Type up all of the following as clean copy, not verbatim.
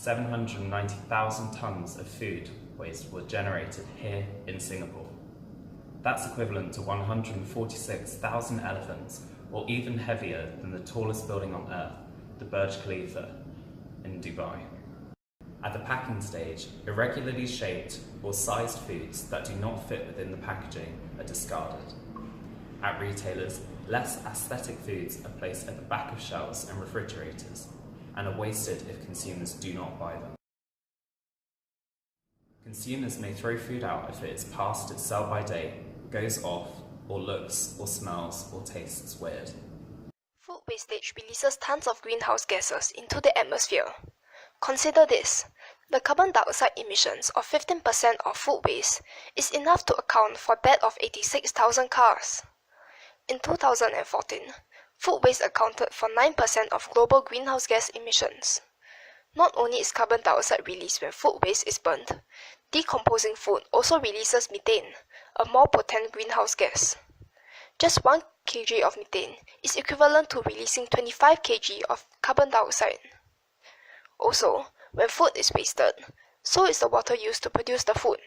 790,000 tonnes of food waste were generated here in Singapore. That's equivalent to 146,000 elephants, or even heavier than the tallest building on Earth, the Burj Khalifa in Dubai. At the packing stage, irregularly shaped or sized foods that do not fit within the packaging are discarded. At retailers, less aesthetic foods are placed at the back of shelves and refrigerators, and are wasted if consumers do not buy them. Consumers may throw food out if it is past its sell-by date, goes off, or looks or smells or tastes weird. Food wastage releases tons of greenhouse gases into the atmosphere. Consider this. The carbon dioxide emissions of 15% of food waste is enough to account for that of 86,000 cars. In 2014, food waste accounted for 9% of global greenhouse gas emissions. Not only is carbon dioxide released when food waste is burned, decomposing food also releases methane, a more potent greenhouse gas. Just 1 kg of methane is equivalent to releasing 25 kg of carbon dioxide. Also, when food is wasted, so is the water used to produce the food.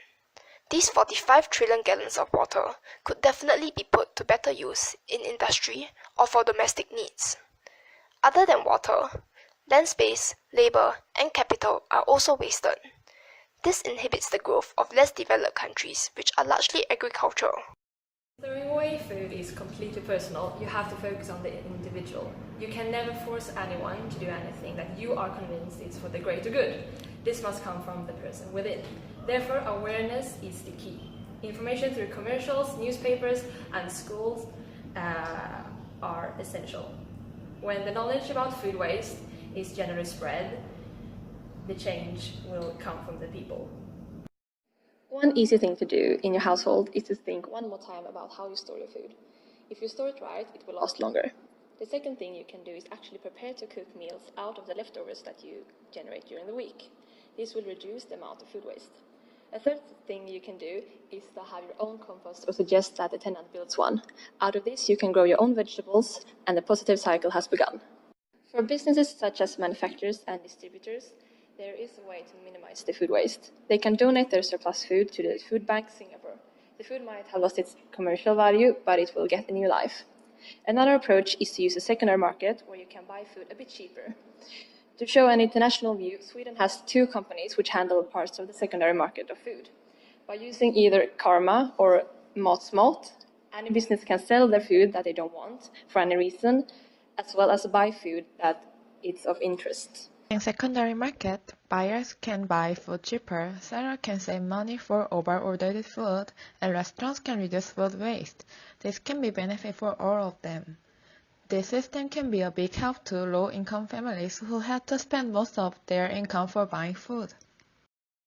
These 45 trillion gallons of water could definitely be put to better use in industry or for domestic needs. Other than water, land space, labour, and capital are also wasted. This inhibits the growth of less developed countries, which are largely agricultural. Throwing away food is completely personal. You have to focus on the individual. You can never force anyone to do anything that you are convinced is for the greater good. This must come from the person within. Therefore, awareness is the key. Information through commercials, newspapers, and schools are essential. When the knowledge about food waste is generally spread, the change will come from the people. One easy thing to do in your household is to think one more time about how you store your food. If you store it right, it will last longer. The second thing you can do is actually prepare to cook meals out of the leftovers that you generate during the week. This will reduce the amount of food waste. A third thing you can do is to have your own compost or suggest that the tenant builds one. Out of this, you can grow your own vegetables, and the positive cycle has begun. For businesses such as manufacturers and distributors, there is a way to minimize the food waste. They can donate their surplus food to the Food Bank Singapore. The food might have lost its commercial value, but it will get a new life. Another approach is to use a secondary market where you can buy food a bit cheaper. To show an international view, Sweden has 2 companies which handle parts of the secondary market of food. By using either Karma or Matsmart, any business can sell their food that they don't want for any reason, as well as buy food that is of interest. In secondary market, buyers can buy food cheaper, sellers can save money for over-ordered food, and restaurants can reduce food waste. This can be benefit for all of them. This system can be a big help to low-income families who have to spend most of their income for buying food.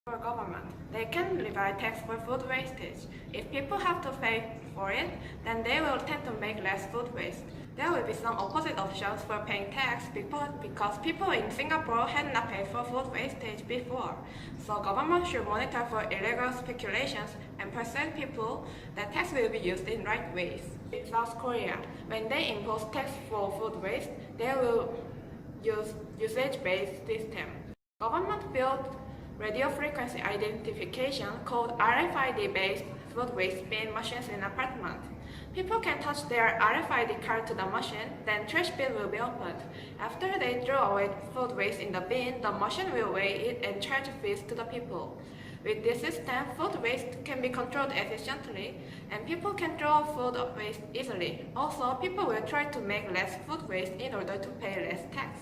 For government, they can levy tax for food wastage. If people have to pay for it, then they will tend to make less food waste. There will be some opposite options for paying tax because people in Singapore had not paid for food wastage before. So government should monitor for illegal speculations and persuade people that tax will be used in right ways. In South Korea, when they impose tax for food waste, they will use usage-based system. Government built radio frequency identification called RFID-based food waste bin machines in apartments. People can touch their RFID card to the machine, then trash bin will be opened. After they throw away food waste in the bin, the machine will weigh it and charge fees to the people. With this system, food waste can be controlled efficiently, and people can throw food waste easily. Also, people will try to make less food waste in order to pay less tax.